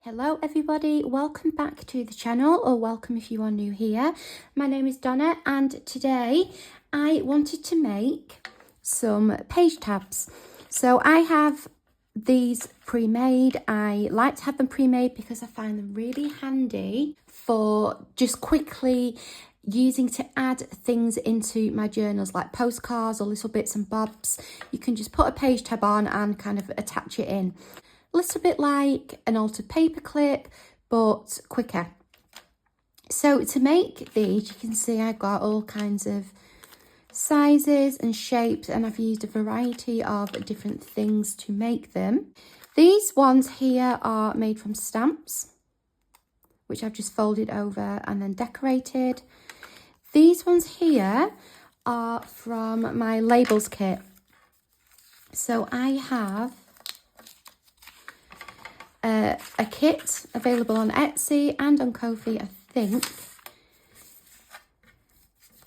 Hello everybody, welcome back to the channel, or welcome if you are new here. My name is Donna and today I wanted to make some page tabs. So I have these pre-made. I like to have them pre-made because I find them really handy for just quickly using to add things into my journals, like postcards or little bits and bobs. You can just put a page tab on and kind of attach it in. A little bit like an altered paper clip, but quicker. So to make these, you can see I've got all kinds of sizes and shapes, and I've used a variety of different things to make them. These ones here are made from stamps, which I've just folded over and then decorated. These ones here are from my labels kit. So I have a kit available on Etsy and on Ko-fi, I think,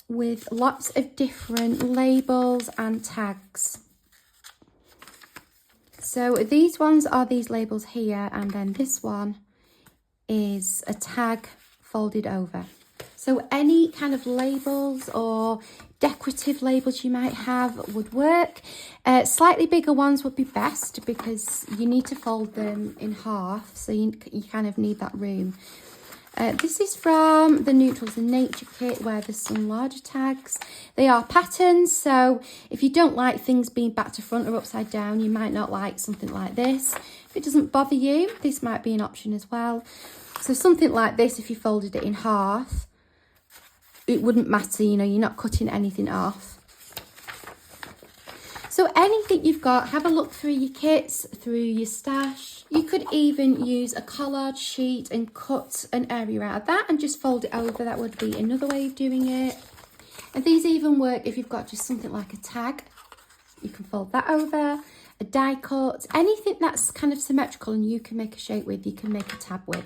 with lots of different labels and tags. So these ones are these labels here, and then this one is a tag folded over. So any kind of labels or decorative labels you might have would work. Slightly bigger ones would be best because you need to fold them in half, so you kind of need that room. This is from the Neutrals and Nature kit, where there's some larger tags. They are patterns, so if you don't like things being back to front or upside down, you might not like something like this. If it doesn't bother you, this might be an option as well. So something like this, if you folded it in half, it wouldn't matter, you know, you're not cutting anything off. So anything you've got, have a look through your kits, through your stash. You could even use a collard sheet and cut an area out of that and just fold it over. That would be another way of doing it. And these even work if you've got just something like a tag. You can fold that over, a die cut, anything that's kind of symmetrical and you can make a shape with, you can make a tab with.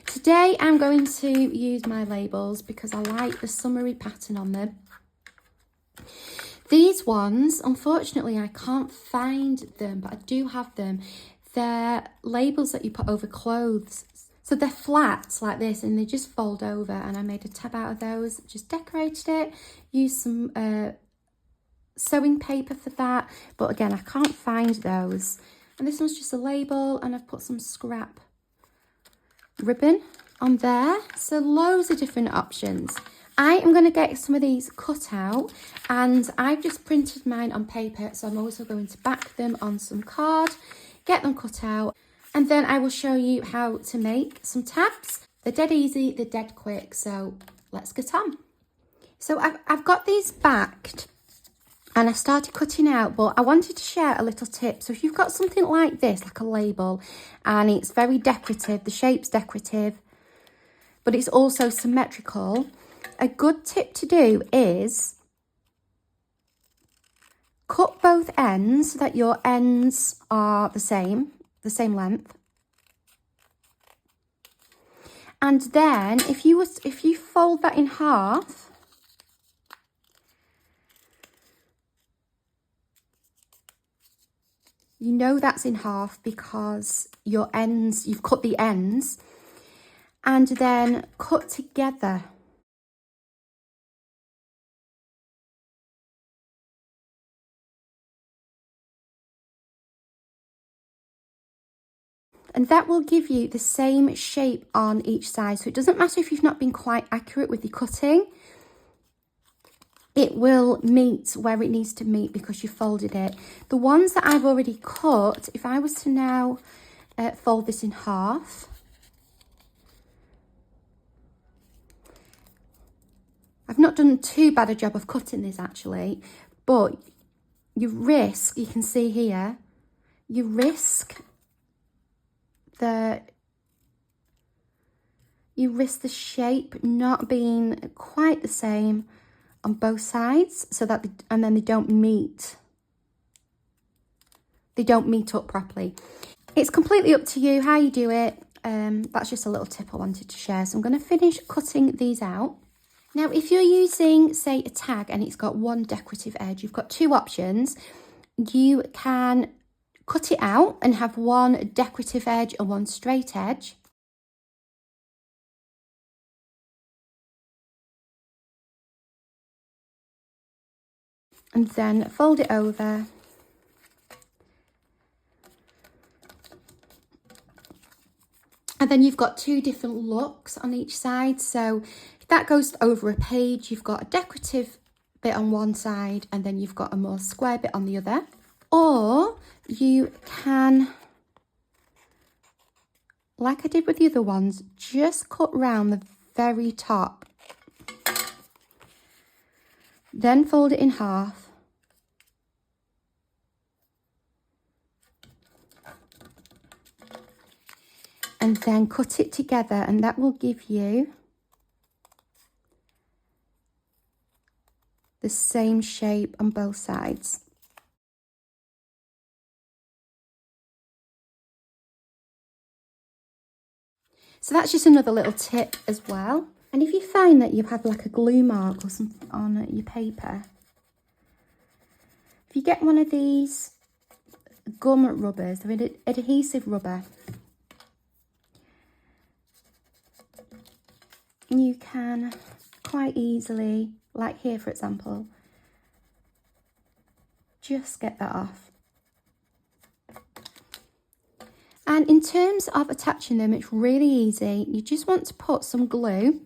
Today I'm going to use my labels because I like the summery pattern on them. These ones, unfortunately, I can't find them, but I do have them. They're labels that you put over clothes. So they're flat like this and they just fold over, and I made a tab out of those, just decorated it, used some sewing paper for that, but again, I can't find those. And this one's just a label, and I've put some scrap ribbon on there. So loads of different options. I am going to get some of these cut out, and I've just printed mine on paper, so I'm also going to back them on some card, get them cut out, and then I will show you how to make some tabs. They're dead easy, they're dead quick, so let's get on. So I've got these backed and I started cutting out, but I wanted to share a little tip. So if you've got something like this, like a label, and it's very decorative, the shape's decorative, but it's also symmetrical, a good tip to do is cut both ends so that your ends are the same length. And then if you fold that in half, you know that's in half because your ends, you've cut the ends, and then cut together. And that will give you the same shape on each side. So it doesn't matter if you've not been quite accurate with your cutting. It will meet where it needs to meet because you folded it. The ones that I've already cut, if I was to now fold this in half, I've not done too bad a job of cutting this actually, but you can see here, you risk the shape not being quite the same on both sides, so that and then they don't meet up properly. It's completely up to you how you do it. That's just a little tip I wanted to share. So I'm going to finish cutting these out. Now if you're using, say, a tag and it's got one decorative edge, you've got two options. You can cut it out and have one decorative edge and one straight edge. And then fold it over. And then you've got two different looks on each side. So if that goes over a page, you've got a decorative bit on one side and then you've got a more square bit on the other. Or you can, like I did with the other ones, just cut round the very top. Then fold it in half. And then cut it together, and that will give you the same shape on both sides. So that's just another little tip as well. And if you find that you've had like a glue mark or something on your paper, if you get one of these gum rubbers, they're adhesive rubber, you can quite easily, like here for example, just get that off. And in terms of attaching them, it's really easy. You just want to put some glue,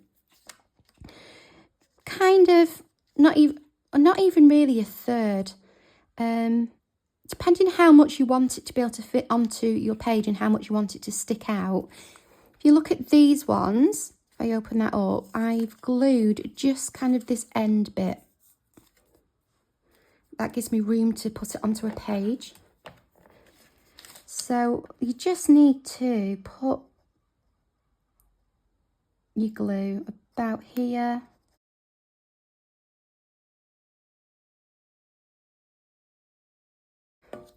kind of not even really a third, depending how much you want it to be able to fit onto your page and how much you want it to stick out. If you look at these ones, if I open that up, I've glued just kind of this end bit. That gives me room to put it onto a page. So you just need to put your glue about here.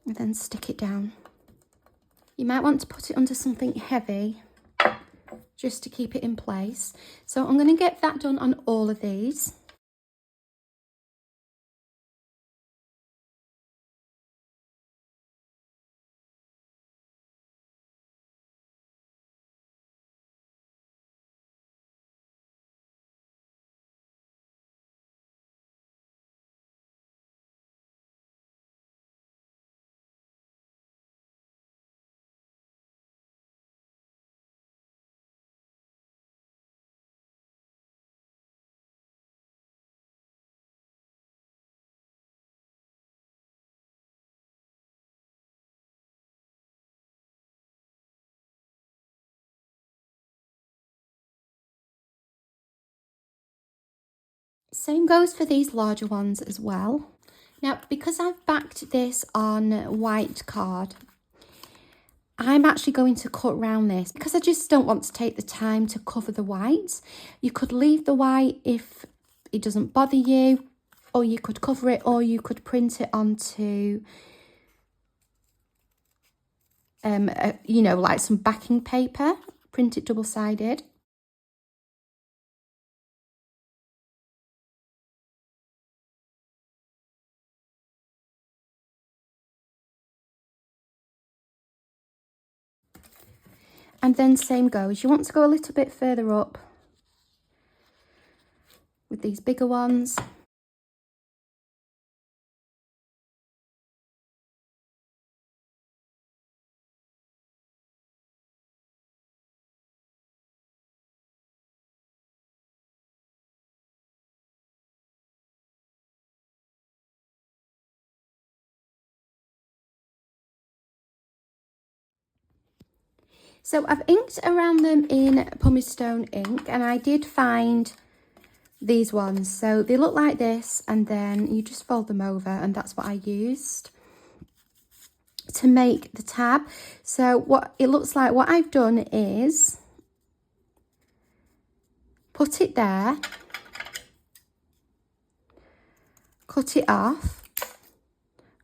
And then stick it down. You might want to put it under something heavy just to keep it in place. So I'm going to get that done on all of these. Same goes for these larger ones as well. Now, because I've backed this on white card, I'm actually going to cut round this because I just don't want to take the time to cover the white. You could leave the white if it doesn't bother you, or you could cover it, or you could print it onto, you know, like some backing paper, print it double-sided. And then same goes, you want to go a little bit further up with these bigger ones. So I've inked around them in Pumice Stone ink, and I did find these ones. So they look like this, and then you just fold them over, and that's what I used to make the tab. So what it looks like, what I've done is put it there, cut it off,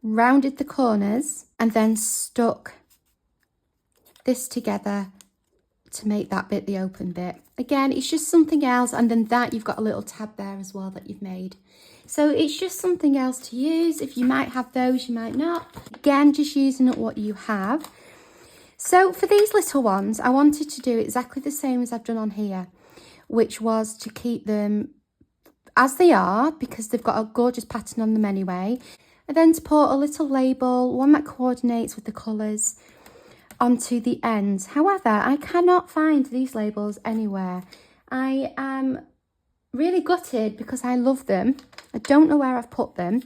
rounded the corners, and then stuck this together to make that bit the open bit. Again, it's just something else, and then that you've got a little tab there as well that you've made. So it's just something else to use. If you might have those, you might not. Again, just using what you have. So for these little ones, I wanted to do exactly the same as I've done on here, which was to keep them as they are because they've got a gorgeous pattern on them anyway. And then to put a little label, one that coordinates with the colours, onto the ends. However, I cannot find these labels anywhere. I am really gutted because I love them. I don't know where I've put them.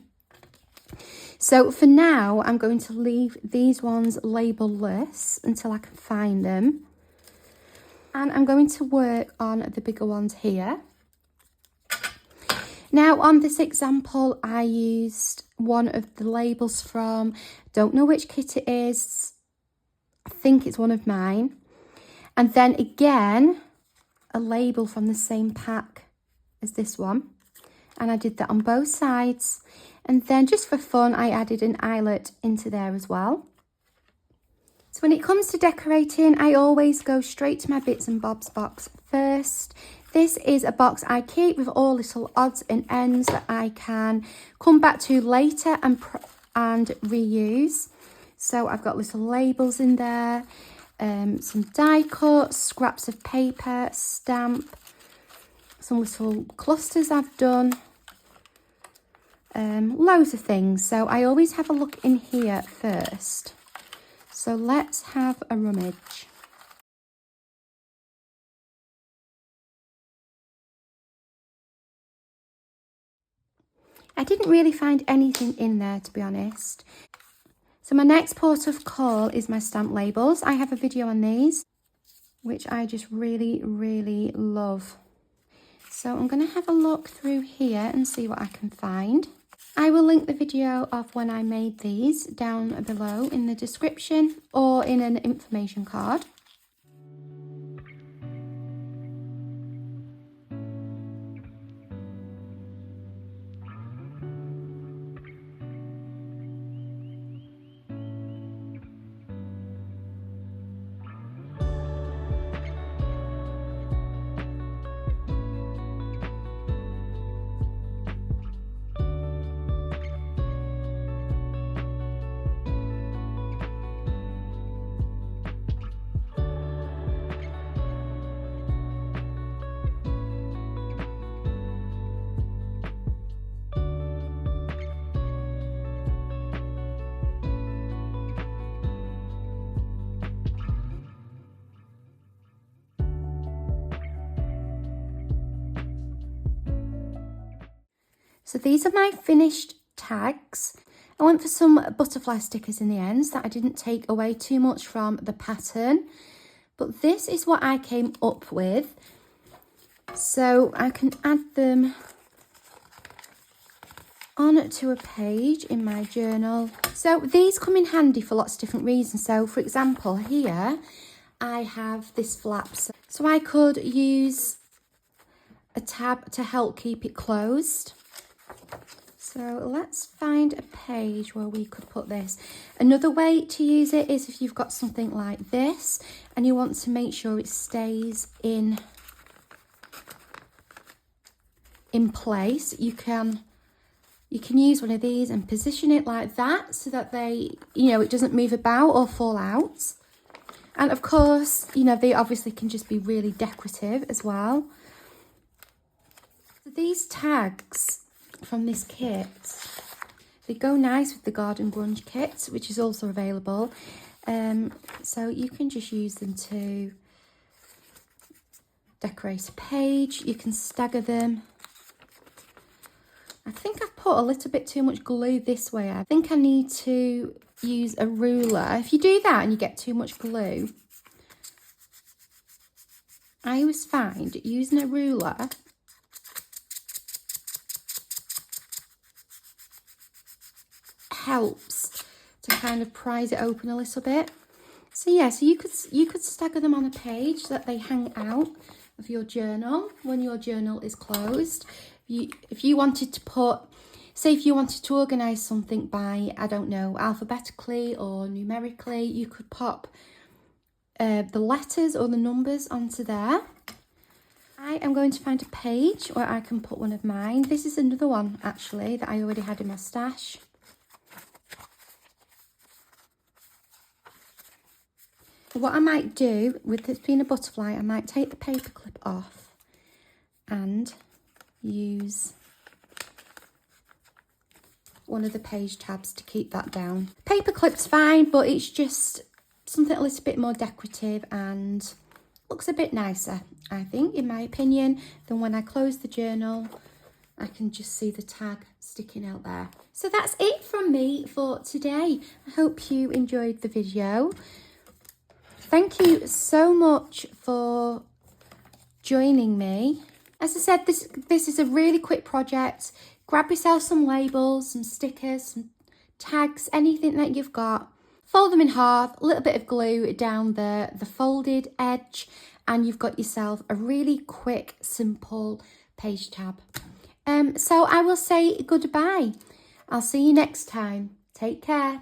So for now, I'm going to leave these ones label-less until I can find them. And I'm going to work on the bigger ones here. Now on this example, I used one of the labels from, don't know which kit it is. I think it's one of mine. And then again, a label from the same pack as this one. And I did that on both sides. And then just for fun, I added an eyelet into there as well. So when it comes to decorating, I always go straight to my bits and bobs box first. This is a box I keep with all little odds and ends that I can come back to later and reuse. So I've got little labels in there, some die cuts, scraps of paper, stamp, some little clusters I've done, loads of things. So I always have a look in here first. So let's have a rummage. I didn't really find anything in there, to be honest. So my next port of call is my stamp labels. I have a video on these, which I just really, really love. So I'm going to have a look through here and see what I can find. I will link the video of when I made these down below in the description or in an information card. So these are my finished tags. I went for some butterfly stickers in the ends that I didn't take away too much from the pattern. But this is what I came up with. So I can add them onto a page in my journal. So these come in handy for lots of different reasons. So for example, here I have this flap. So I could use a tab to help keep it closed. So let's find a page where we could put this. Another way to use it is if you've got something like this and you want to make sure it stays in place, you can use one of these and position it like that so that it doesn't move about or fall out. And of course, they obviously can just be really decorative as well. So these tags from this kit, they go nice with the Garden Grunge kit, which is also available. So you can just use them to decorate a page. You can stagger them. I think I've put a little bit too much glue this way. I think I need to use a ruler. If you do that and you get too much glue, I always find using a ruler helps to kind of prise it open a little bit. So yeah, so you could stagger them on a page so that they hang out of your journal when your journal is closed. If you wanted to put, say if you wanted to organise something by, I don't know, alphabetically or numerically, you could pop the letters or the numbers onto there. I am going to find a page where I can put one of mine. This is another one, actually, that I already had in my stash. What I might do with this being a butterfly, I might take the paper clip off and use one of the page tabs to keep that down. Paper clip's fine, but it's just something a little bit more decorative and looks a bit nicer, I think, in my opinion, than when I close the journal. I can just see the tag sticking out there. So that's it from me for today. I hope you enjoyed the video. Thank you so much for joining me. As I said, this is a really quick project. Grab yourself some labels, some stickers, some tags, anything that you've got. Fold them in half, a little bit of glue down the folded edge, and you've got yourself a really quick, simple page tab. So I will say goodbye. I'll see you next time. Take care.